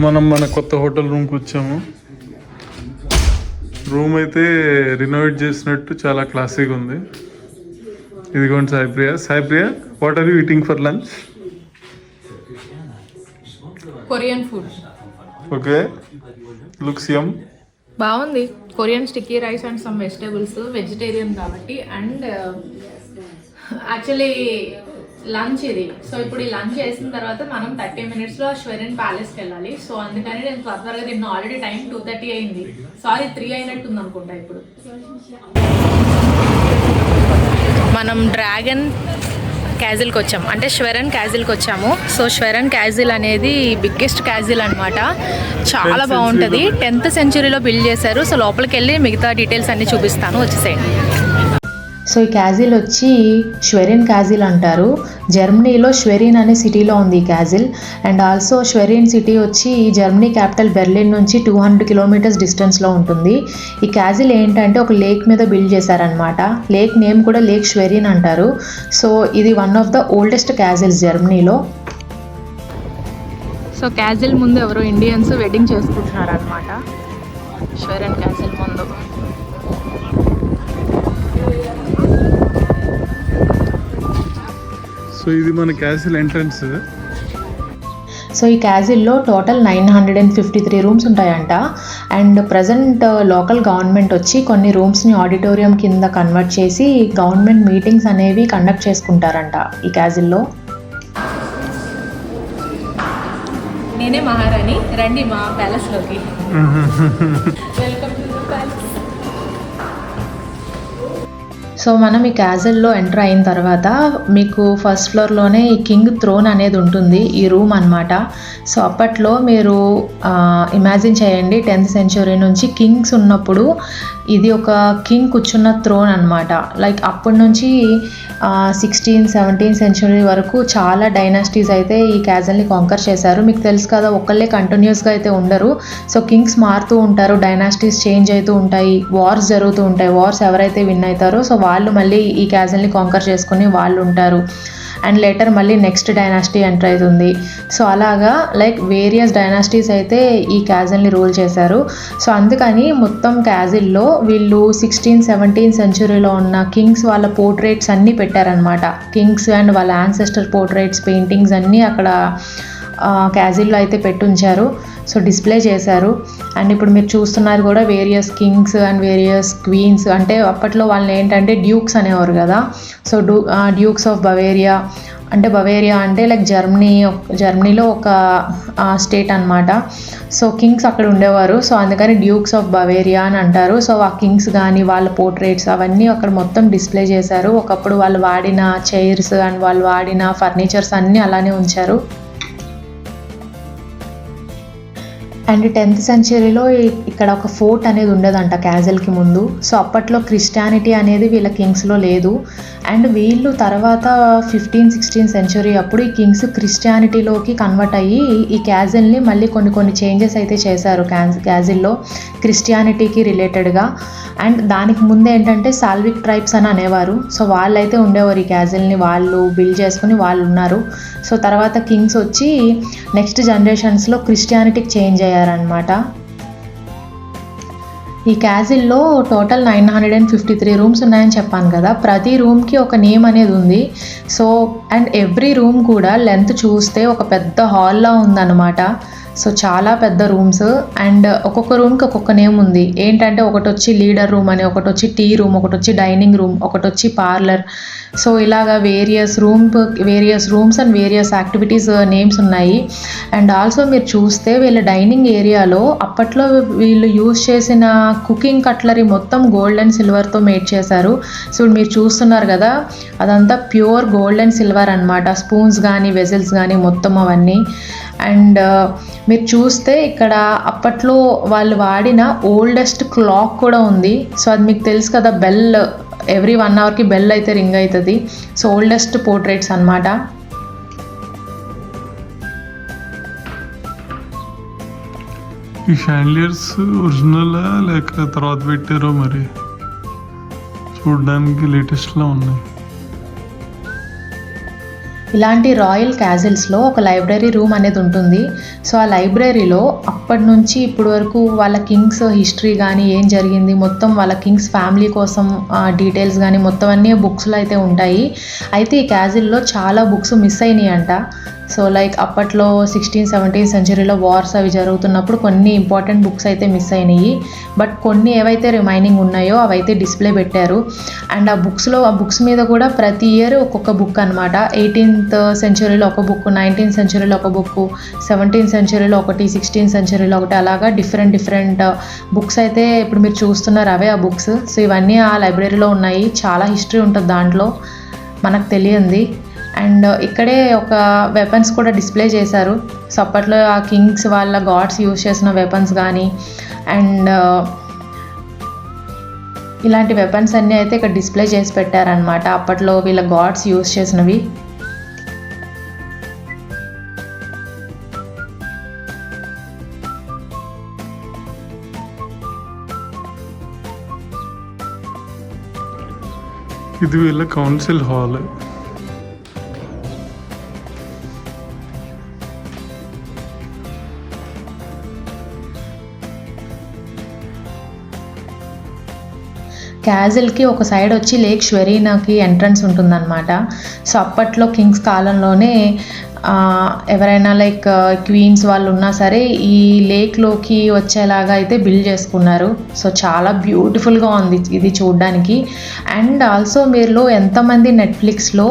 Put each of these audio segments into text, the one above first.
మనం మన కొత్త హోటల్ రూమ్కి వచ్చాము. రూమ్ అయితే రినోవేట్ చేసినట్టు చాలా క్లాసీగా ఉంది. ఇదిగోండి Saipriya, what are you eating for lunch? Korean food. Okay, looks yum. బాగుంది. Korean sticky rice and some vegetables, vegetarian కాబట్టి. అండ్ యాక్చువల్లీ లంచ్ ఇది. సో ఇప్పుడు ఈ లంచ్ చేసిన తర్వాత మనం 30 minutesలో ష్వెరిన్ ప్యాలెస్కి వెళ్ళాలి. సో అందుకని నేను త్వరగా తిన్నా. ఆల్రెడీ టైం 2:30 అయింది. సారీ 3 అయినట్టుంది అనుకుంటా. ఇప్పుడు మనం డ్రాగన్ క్యాజిల్కి వచ్చాము, అంటే ష్వెరన్ క్యాజిల్కి వచ్చాము. సో ష్వెరన్ క్యాజిల్ అనేది బిగ్గెస్ట్ క్యాజిల్ అనమాట. చాలా బాగుంటుంది. 10th centuryలో బిల్డ్ చేశారు. సో లోపలికి వెళ్ళి మిగతా డీటెయిల్స్ అన్నీ చూపిస్తాను, వచ్చేసేయండి. సో ఈ క్యాజిల్ వచ్చి ష్వెరిన్ క్యాజిల్ అంటారు. జర్మనీలో ష్వెరిన్ అనే సిటీలో ఉంది ఈ క్యాజిల్. అండ్ ఆల్సో ష్వెరిన్ సిటీ వచ్చి జర్మనీ క్యాపిటల్ బెర్లిన్ నుంచి 200 kilometers డిస్టెన్స్లో ఉంటుంది. ఈ క్యాజిల్ ఏంటంటే ఒక లేక్ మీద బిల్డ్ చేశారనమాట. లేక్ నేమ్ కూడా లేక్ ష్వెరిన్ అంటారు. సో ఇది one of the oldest castles జర్మనీలో. సో క్యాజిల్ ముందు ఎవరో ఇండియన్స్ వెడ్డింగ్ చేసుకుంటున్నారు అనమాట. ష్వెరిన్ క్యాజిల్ ముందు. సో ఇది మన క్యాసిల్ ఎంట్రన్స్. సో ఈ క్యాజిల్లో టోటల్ 953 రూమ్స్ ఉంటాయంట. అండ్ ప్రజెంట్ లోకల్ గవర్నమెంట్ వచ్చి కొన్ని రూమ్స్ని ఆడిటోరియం కింద కన్వర్ట్ చేసి గవర్నమెంట్ మీటింగ్స్ అనేవి కండక్ట్ చేసుకుంటారంట ఈ క్యాజిల్లో. నేనే మహారాణి, రండి మా ప్యాలెస్లోకి. Welcome to the palace. So మనం ఈ క్యాజిల్లో ఎంటర్ అయిన తర్వాత మీకు ఫస్ట్ ఫ్లోర్లోనే ఈ కింగ్ థ్రోన్ అనేది ఉంటుంది, ఈ రూమ్ అనమాట. సో అప్పట్లో మీరు ఇమాజిన్ చేయండి, 10th century నుంచి కింగ్స్ ఉన్నప్పుడు ఇది ఒక కింగ్ కూర్చున్న థ్రోన్ అనమాట. లైక్ అప్పటి నుంచి 16th, 17th century వరకు చాలా డైనాసిటీస్ అయితే ఈ క్యాజిల్ని కాంకర్ చేశారు. మీకు తెలుసు కదా, ఒకళ్ళే కంటిన్యూస్గా అయితే ఉండరు. సో కింగ్స్ మారుతూ ఉంటారు, డైనాసిటీస్ చేంజ్ అవుతూ ఉంటాయి, వార్స్ జరుగుతూ ఉంటాయి. వార్స్ ఎవరైతే విన్ అవుతారో సో వాళ్ళు మళ్ళీ ఈ క్యాజిల్ని కాంకర్ చేసుకుని వాళ్ళు ఉంటారు. అండ్ లేటర్ మళ్ళీ నెక్స్ట్ డైనాసిటీ ఎంటర్ అవుతుంది. సో అలాగా లైక్ వేరియస్ డైనాసిటీస్ అయితే ఈ క్యాజిల్ని రూల్ చేశారు. సో అందుకని మొత్తం క్యాజిల్లో వీళ్ళు 16th, 17th centuryలో ఉన్న కింగ్స్ వాళ్ళ పోర్ట్రేట్స్ అన్నీ పెట్టారనమాట. కింగ్స్ అండ్ వాళ్ళ యాన్సెస్టర్ పోర్ట్రేట్స్, పెయింటింగ్స్ అన్నీ అక్కడ క్యాజిల్లో అయితే పెట్టుంచారు. సో డిస్ప్లే చేశారు. అండ్ ఇప్పుడు మీరు చూస్తున్నారు కూడా various kings and various queens. అంటే అప్పట్లో వాళ్ళని ఏంటంటే డ్యూక్స్ అనేవారు కదా. సో డ్యూక్స్ ఆఫ్ బవేరియా, అంటే బవేరియా అంటే లైక్ జర్మనీలో ఒక స్టేట్ అనమాట. సో కింగ్స్ అక్కడ ఉండేవారు. సో అందుకని డ్యూక్స్ ఆఫ్ బవేరియా అని అంటారు. సో ఆ కింగ్స్ కానీ వాళ్ళ పోర్ట్రేట్స్ అవన్నీ అక్కడ మొత్తం డిస్ప్లే చేశారు. ఒకప్పుడు వాళ్ళు వాడిన చైర్స్ అండ్ వాళ్ళు వాడిన ఫర్నిచర్స్ అన్నీ అలానే ఉంచారు. అండ్ 10th centuryలో ఇక్కడ ఒక ఫోర్ట్ అనేది ఉండేదంట క్యాజిల్కి ముందు. సో అప్పట్లో క్రిస్టియానిటీ అనేది వీళ్ళ కింగ్స్లో లేదు. అండ్ వీళ్ళు తర్వాత 15th, 16th century అప్పుడు ఈ కింగ్స్ క్రిస్టియానిటీలోకి కన్వర్ట్ అయ్యి ఈ క్యాజిల్ని మళ్ళీ కొన్ని చేంజెస్ అయితే చేశారు క్యాజిల్లో క్రిస్టియానిటీకి రిలేటెడ్గా. అండ్ దానికి ముందు ఏంటంటే సాల్విక్ ట్రైబ్స్ అని అనేవారు. సో వాళ్ళైతే ఉండేవారు ఈ క్యాజిల్ని, వాళ్ళు బిల్డ్ చేసుకుని వాళ్ళు ఉన్నారు. సో తర్వాత కింగ్స్ వచ్చి నెక్స్ట్ జనరేషన్స్లో క్రిస్టియానిటీకి చేంజ్ అయ్యారనమాట. ఈ క్యాజిల్లో టోటల్ 953 రూమ్స్ ఉన్నాయని చెప్పాను కదా. ప్రతి రూమ్కి ఒక నేమ్ అనేది ఉంది. సో అండ్ ఎవ్రీ రూమ్ కూడా లెంత్ చూస్తే ఒక పెద్ద హాల్లా ఉందన్నమాట. సో చాలా పెద్ద రూమ్స్. అండ్ ఒక్కొక్క రూమ్కి ఒక్కొక్క నేమ్ ఉంది. ఏంటంటే ఒకటి వచ్చి లీడర్ రూమ్ అని, ఒకటి వచ్చి టీ రూమ్, ఒకటి వచ్చి డైనింగ్ రూమ్, ఒకటి వచ్చి పార్లర్. సో ఇలాగా various rooms and various activities names ఉన్నాయి. అండ్ ఆల్సో మీరు చూస్తే వీళ్ళ డైనింగ్ ఏరియాలో అప్పట్లో వీళ్ళు యూజ్ చేసిన కుకింగ్ కట్లరీ మొత్తం గోల్డ్ అండ్ సిల్వర్తో మేడ్ చేశారు. సో మీరు చూస్తున్నారు కదా, అదంతా ప్యూర్ గోల్డ్ అండ్ సిల్వర్ అనమాట. స్పూన్స్ కానీ వెజల్స్ కానీ మొత్తం అవన్నీ. అండ్ మీరు చూస్తే ఇక్కడ అప్పట్లో వాళ్ళు వాడిన ఓల్డెస్ట్ క్లాక్ కూడా ఉంది. సో అది మీకు తెలుసు కదా, బెల్ ఎవ్రీ 1 అవర్కి బెల్ అయితే రింగ్ అవుతుంది. సో ఓల్డెస్ట్ పోర్ట్రేట్స్ అనమాట. ఈ షాండిలియర్స్ ఒరిజినలా లేక తర్వాత పెట్టారో మరి, చూడడానికి లేటెస్ట్లా ఉన్నాయి. ఇలాంటి రాయల్ క్యాజిల్స్లో ఒక లైబ్రరీ రూమ్ అనేది ఉంటుంది. సో ఆ లైబ్రరీలో అప్పటి నుంచి ఇప్పటి వరకు వాళ్ళ కింగ్స్ హిస్టరీ కానీ ఏం జరిగింది మొత్తం, వాళ్ళ కింగ్స్ ఫ్యామిలీ కోసం డీటెయిల్స్ కానీ మొత్తం అన్నీ బుక్స్లో అయితే ఉంటాయి. అయితే ఈ క్యాజిల్లో చాలా బుక్స్ మిస్ అయినాయి అంట. సో లైక్ అప్పట్లో 16th-17th సెంచరీలో వార్స్ అవి జరుగుతున్నప్పుడు కొన్ని ఇంపార్టెంట్ బుక్స్ అయితే మిస్ అయినాయి. బట్ కొన్ని ఏవైతే రిమైనింగ్ ఉన్నాయో అవైతే డిస్ప్లే పెట్టారు. అండ్ ఆ బుక్స్ మీద కూడా ప్రతి ఇయర్ ఒక్కొక్క బుక్ అనమాట. 18th సెంచరీలో ఒక బుక్, 19th సెంచరీలో ఒక బుక్, 17th సెంచరీలో ఒకటి, 16th సెంచరీలో ఒకటి, అలాగా డిఫరెంట్ బుక్స్ అయితే ఇప్పుడు మీరు చూస్తున్నారు, అవే ఆ బుక్స్. సో ఇవన్నీ ఆ లైబ్రరీలో ఉన్నాయి. చాలా హిస్టరీ ఉంటుంది దాంట్లో, మనకు తెలియంది. అండ్ ఇక్కడే ఒక వెపన్స్ కూడా డిస్ప్లే చేశారు. సో అప్పట్లో ఆ కింగ్స్ వాళ్ళ గాడ్స్ యూజ్ చేసిన వెపన్స్ కానీ అండ్ ఇలాంటి వెపన్స్ అన్నీ అయితే ఇక్కడ డిస్ప్లే చేసి పెట్టారనమాట, అప్పట్లో వీళ్ళ గాడ్స్ యూజ్ చేసినవి. ఇది వీళ్ళ కౌన్సిల్ హాల్. క్యాజిల్కి ఒక సైడ్ వచ్చి లేక్ ష్వెరీనాకి ఎంట్రన్స్ ఉంటుందన్నమాట. సో అప్పట్లో కింగ్స్ కాలంలోనే ఎవరైనా లైక్ క్వీన్స్ వాళ్ళు ఉన్నా సరే ఈ లేక్లోకి వచ్చేలాగా అయితే బిల్డ్ చేసుకున్నారు. సో చాలా బ్యూటిఫుల్గా ఉంది ఇది చూడడానికి. అండ్ ఆల్సో మీరు ఎంతమంది నెట్ఫ్లిక్స్లో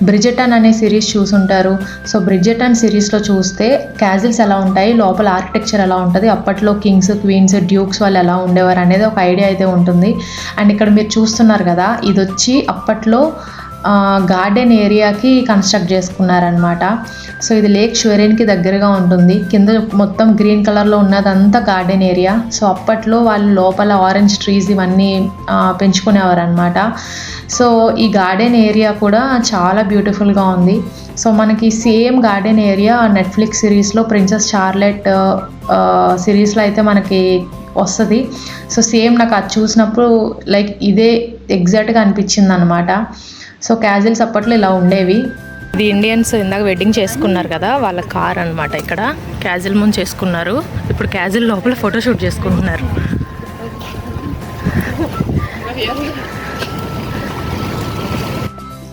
బ్రిజెటన్ అనే సిరీస్ చూసుంటారు. సో బ్రిజెటన్ సిరీస్లో చూస్తే క్యాజిల్స్ ఎలా ఉంటాయి, లోపల ఆర్కిటెక్చర్ ఎలా ఉంటుంది, అప్పట్లో కింగ్స్ క్వీన్స్ డ్యూక్స్ వాళ్ళు ఎలా ఉండేవారు అనేది ఒక ఐడియా అయితే ఉంటుంది. అండ్ ఇక్కడ మీరు చూస్తున్నారు కదా, ఇది వచ్చి అప్పట్లో గార్డెన్ ఏరియాకి కన్స్ట్రక్ట్ చేసుకున్నారనమాట. సో ఇది లేక్ ష్వెరీన్కి దగ్గరగా ఉంటుంది. కింద మొత్తం గ్రీన్ కలర్లో ఉన్నదంతా గార్డెన్ ఏరియా. సో అప్పట్లో వాళ్ళు లోపల ఆరెంజ్ ట్రీస్ ఇవన్నీ పెంచుకునేవారు అనమాట. సో ఈ గార్డెన్ ఏరియా కూడా చాలా బ్యూటిఫుల్గా ఉంది. సో మనకి సేమ్ గార్డెన్ ఏరియా నెట్ఫ్లిక్స్ సిరీస్లో ప్రిన్సెస్ చార్లెట్ సిరీస్లో అయితే మనకి వస్తుంది. సో సేమ్ నాకు అది చూసినప్పుడు లైక్ ఇదే ఎగ్జాక్ట్గా అనిపించింది అనమాట. సో క్యాజిల్స్ అప్పట్లో ఇలా ఉండేవి. ఇది ఇండియన్స్ ఇందాక వెడ్డింగ్ చేసుకున్నారు కదా, వాళ్ళ కార్ అనమాట. ఇక్కడ క్యాజిల్ ముందు చేసుకున్నారు, ఇప్పుడు క్యాజిల్ లోపల ఫోటోషూట్ చేసుకుంటున్నారు.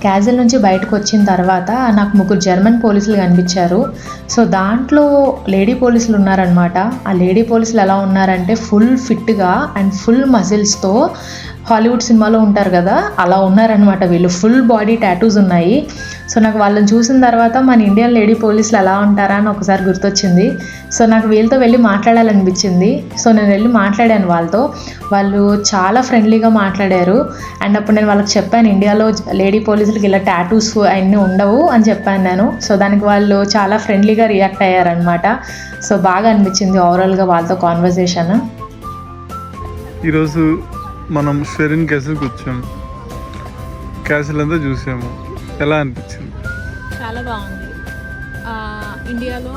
క్యాజిల్ నుంచి బయటకు వచ్చిన తర్వాత నాకు 3 జర్మన్ పోలీసులు కనిపించారు. సో దాంట్లో లేడీ పోలీసులు ఉన్నారనమాట. ఆ లేడీ పోలీసులు ఎలా ఉన్నారంటే ఫుల్ ఫిట్గా అండ్ ఫుల్ మజిల్స్తో హాలీవుడ్ సినిమాలో ఉంటారు కదా అలా ఉన్నారనమాట. వీళ్ళు ఫుల్ బాడీ టాటూస్ ఉన్నాయి. సో నాకు వాళ్ళని చూసిన తర్వాత మన ఇండియన్ లేడీ పోలీసులు ఎలా ఉంటారా అని ఒకసారి గుర్తొచ్చింది. సో నాకు వీళ్ళతో వెళ్ళి మాట్లాడాలనిపించింది. సో నేను వెళ్ళి మాట్లాడాను వాళ్ళతో. వాళ్ళు చాలా ఫ్రెండ్లీగా మాట్లాడారు. అండ్ అప్పుడు నేను వాళ్ళకి చెప్పాను, ఇండియాలో లేడీ పోలీసులకి ఇలా టాటూస్ అవన్నీ ఉండవు అని చెప్పాను నేను. సో దానికి వాళ్ళు చాలా ఫ్రెండ్లీగా రియాక్ట్ అయ్యారనమాట. సో బాగా అనిపించింది ఓవరాల్గా వాళ్ళతో కాన్వర్జేషన్. ఈరోజు మనం షెరిన్ క్యాసిల్కి వచ్చాము. క్యాసిల్ అంతా చూసాము. ఎలా అనిపించింది? చాలా బాగుంది. ఇండియాలో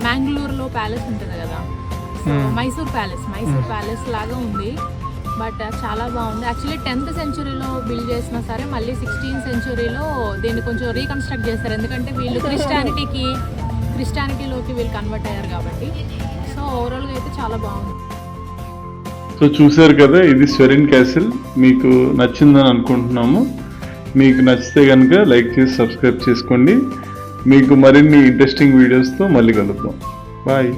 మ్యాంగ్లూర్లో ప్యాలెస్ ఉంటుంది కదా, సో మైసూర్ ప్యాలెస్ లాగా ఉంది. బట్ చాలా బాగుంది. యాక్చువల్లీ 10th సెంచురీలో బిల్డ్ చేసినా సరే మళ్ళీ 16th సెంచురీలో దీన్ని కొంచెం రీకన్స్ట్రక్ట్ చేస్తారు. ఎందుకంటే వీళ్ళు క్రిస్టియానిటీలోకి వీళ్ళు కన్వర్ట్ అయ్యారు కాబట్టి. సో ఓవరాల్గా అయితే చాలా బాగుంది. సో చూసారు కదా, ఇది షెరిన్ క్యాసిల్. మీకు నచ్చిందని అనుకుంటున్నాము. మీకు నచ్చితే కనుక లైక్ చేసి సబ్స్క్రైబ్ చేసుకోండి. మీకు మరిన్ని ఇంట్రెస్టింగ్ వీడియోస్తో మళ్ళీ కలుద్దాం. బాయ్.